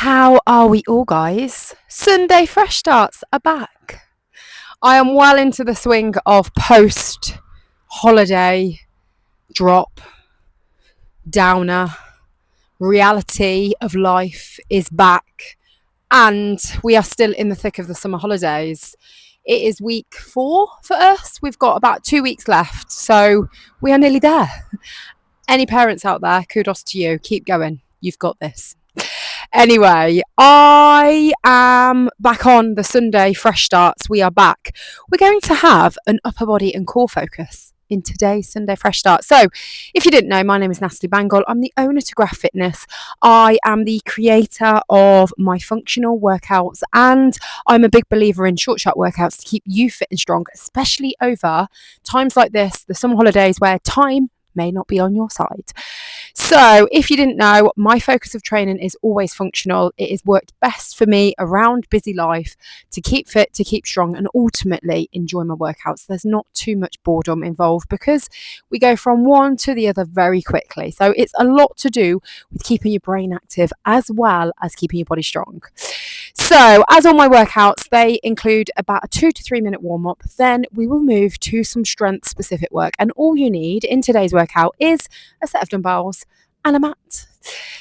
How are we all, guys? Sunday Fresh Starts are back. I am well into the swing of post holiday drop, downer. Reality of life is back, and we are still in the thick of the summer holidays. It is week 4 for us. We've got about 2 weeks left, so we are nearly there. Any parents out there, kudos to you. Keep going. You've got this. Anyway, I am back on the Sunday Fresh Starts. We are back. We're going to have an upper body and core focus in today's Sunday Fresh Start. So, if you didn't know, my name is Natalie Bangle. I'm the owner to Graph Fitness. I am the creator of my functional workouts, and I'm a big believer in short workouts to keep you fit and strong, especially over times like this, the summer holidays, where time may not be on your side. So if you didn't know, my focus of training is always functional. It has worked best for me around busy life to keep fit, to keep strong, and ultimately enjoy my workouts. There's not too much boredom involved because we go from one to the other very quickly. So it's a lot to do with keeping your brain active as well as keeping your body strong. So as all my workouts, they include about a 2 to 3 minute warm up. Then we will move to some strength specific work. And all you need in today's workout is a set of dumbbells and a mat.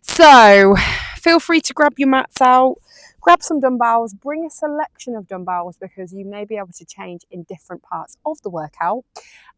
So feel free to grab your mats out, grab some dumbbells, bring a selection of dumbbells because you may be able to change in different parts of the workout.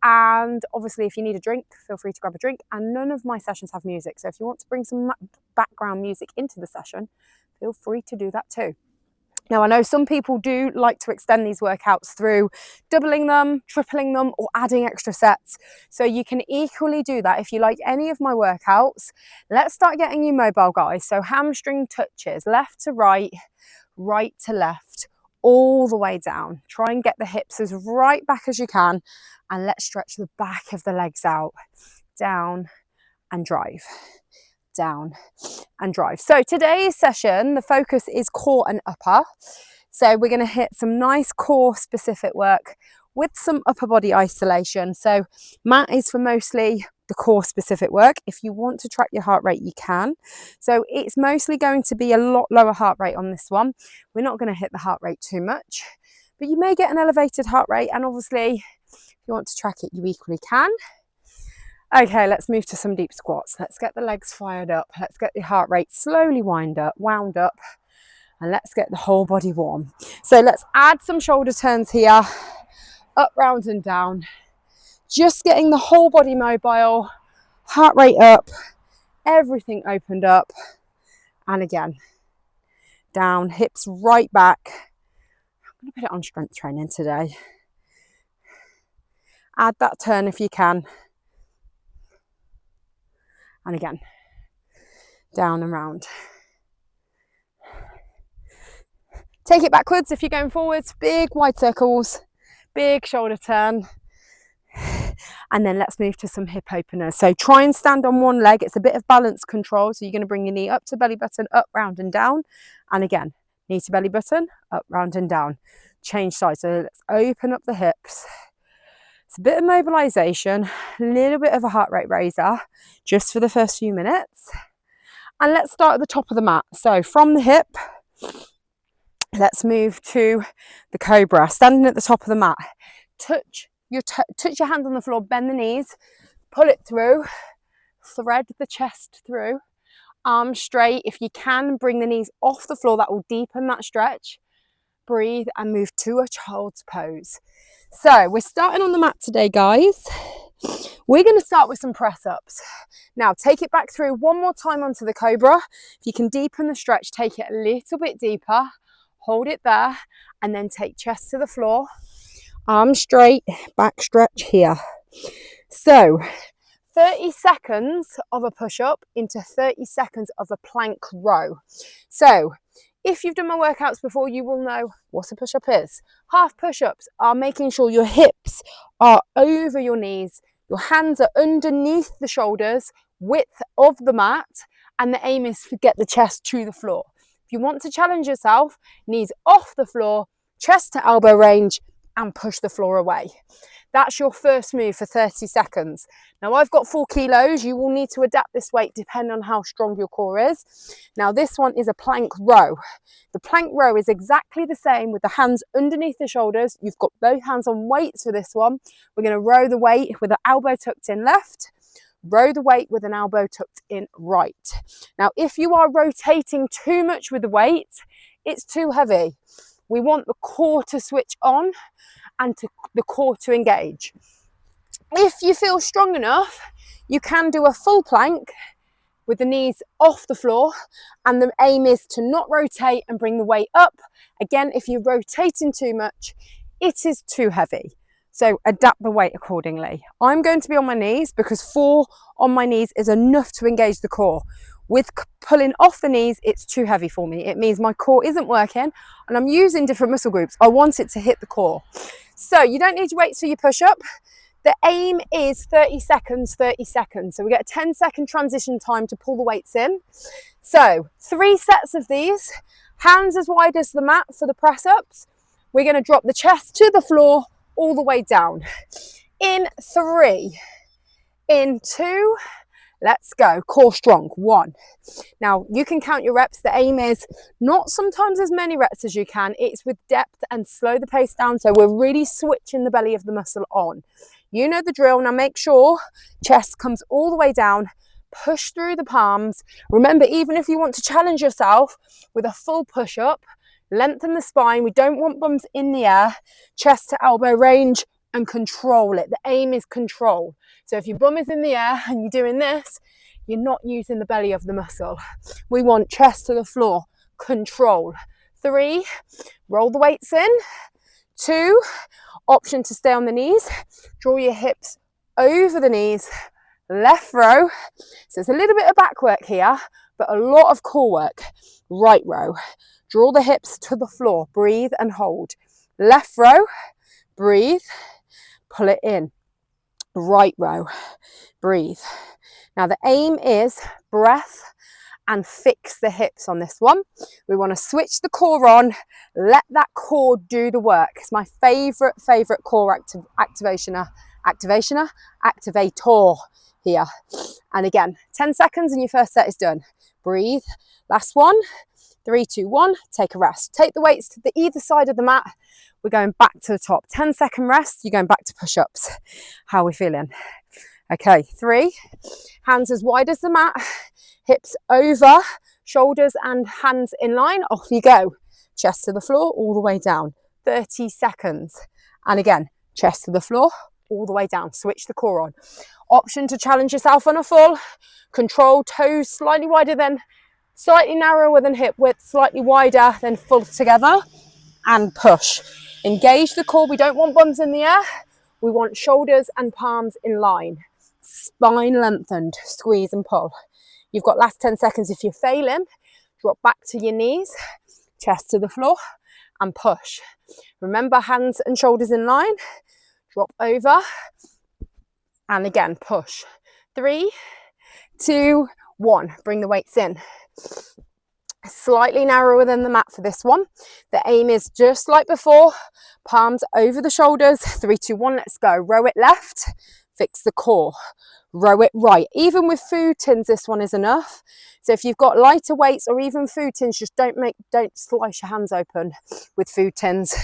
And obviously, if you need a drink, feel free to grab a drink. And none of my sessions have music. So if you want to bring some background music into the session, feel free to do that too. Now, I know some people do like to extend these workouts through doubling them, tripling them, or adding extra sets. So you can equally do that if you like any of my workouts. Let's start getting you mobile, guys. So hamstring touches, left to right, right to left, all the way down. Try and get the hips as right back as you can. And let's stretch the back of the legs out. Down and drive. Down and drive. So today's session, the focus is core and upper. So we're going to hit some nice core specific work with some upper body isolation. So mat is for mostly the core specific work. If you want to track your heart rate, you can. So it's mostly going to be a lot lower heart rate on this one. We're not going to hit the heart rate too much, but you may get an elevated heart rate, and obviously if you want to track it, you equally can. Okay, let's move to some deep squats. Let's get the legs fired up. Let's get the heart rate slowly wound up, and let's get the whole body warm. So let's add some shoulder turns here, up, round and down. Just getting the whole body mobile, heart rate up, everything opened up. And again, down, hips right back. I'm going to put it on strength training today. Add that turn if you can. And again, down and round. Take it backwards if you're going forwards. Big wide circles, big shoulder turn. And then let's move to some hip openers. So try and stand on one leg. It's a bit of balance control. So you're going to bring your knee up to belly button, up, round and down. And again, knee to belly button, up, round and down. Change sides. So let's open up the hips. It's a bit of mobilization, a little bit of a heart rate raiser just for the first few minutes. And let's start at the top of the mat. So from the hip, let's move to the cobra. Standing at the top of the mat, touch your hands on the floor, bend the knees, pull it through, thread the chest through, arms straight. If you can, bring the knees off the floor. That will deepen that stretch. Breathe and move to a child's pose. So we're starting on the mat today, guys. We're going to start with some press ups. Now take it back through one more time onto the cobra. If you can deepen the stretch, take it a little bit deeper, hold it there, and then take chest to the floor, arms straight, back stretch here. So 30 seconds of a push up into 30 seconds of a plank row. So if you've done my workouts before, you will know what a push-up is. Half push-ups are making sure your hips are over your knees, your hands are underneath the shoulders, width of the mat, and the aim is to get the chest to the floor. If you want to challenge yourself, knees off the floor, chest to elbow range, and push the floor away. That's your first move for 30 seconds. Now I've got 4 kilos. You will need to adapt this weight depending on how strong your core is. Now this one is a plank row. The plank row is exactly the same with the hands underneath the shoulders. You've got both hands on weights for this one. We're going to row the weight with an elbow tucked in left, row the weight with an elbow tucked in right. Now if you are rotating too much with the weight, it's too heavy. We want the core to switch on and the core to engage. If you feel strong enough, you can do a full plank with the knees off the floor, and the aim is to not rotate and bring the weight up. Again, if you're rotating too much, it is too heavy. So adapt the weight accordingly. I'm going to be on my knees because 4 on my knees is enough to engage the core. With pulling off the knees, it's too heavy for me. It means my core isn't working and I'm using different muscle groups. I want it to hit the core. So you don't need to wait till you push up. The aim is 30 seconds, 30 seconds. So we get a 10-second transition time to pull the weights in. So 3 sets of these, hands as wide as the mat for the press ups. We're going to drop the chest to the floor all the way down. In 3, in 2, let's go. Core strong. 1. Now you can count your reps. The aim is not sometimes as many reps as you can. It's with depth and slow the pace down. So we're really switching the belly of the muscle on. You know the drill. Now make sure chest comes all the way down. Push through the palms. Remember, even if you want to challenge yourself with a full push up, lengthen the spine. We don't want bums in the air. Chest to elbow range and control it. The aim is control. So if your bum is in the air and you're doing this, you're not using the belly of the muscle. We want chest to the floor, control. 3, roll the weights in. 2, option to stay on the knees. Draw your hips over the knees. Left row. So it's a little bit of back work here, but a lot of core work. Right row. Draw the hips to the floor. Breathe and hold. Left row. Breathe. Pull it in. Right row. Breathe. Now the aim is breath and fix the hips on this one. We want to switch the core on. Let that core do the work. It's my favorite core activator here. And again, 10 seconds and your first set is done. Breathe. Last one. 3, 2, 1. Take a rest. Take the weights to the either side of the mat. We're going back to the top. 10-second rest. You're going back to push-ups. How are we feeling? Okay, 3. Hands as wide as the mat. Hips over, shoulders and hands in line. Off you go. Chest to the floor, all the way down. 30 seconds. And again, chest to the floor, all the way down. Switch the core on. Option to challenge yourself on a full. Control, toes slightly wider than, slightly narrower than hip width, slightly wider than full together. And push. Engage the core. We don't want bums in the air. We want shoulders and palms in line. Spine lengthened. Squeeze and pull. You've got last 10 seconds. If you're failing, drop back to your knees, chest to the floor and push. Remember, hands and shoulders in line. Drop over and again, push. 3, 2, 1. Bring the weights in. Slightly narrower than the mat for this one. The aim is just like before, palms over the shoulders. 3, 2, 1, let's go. Row it left, fix the core. Row it right. Even with food tins, this one is enough. So if you've got lighter weights or even food tins, just don't slice your hands open with food tins.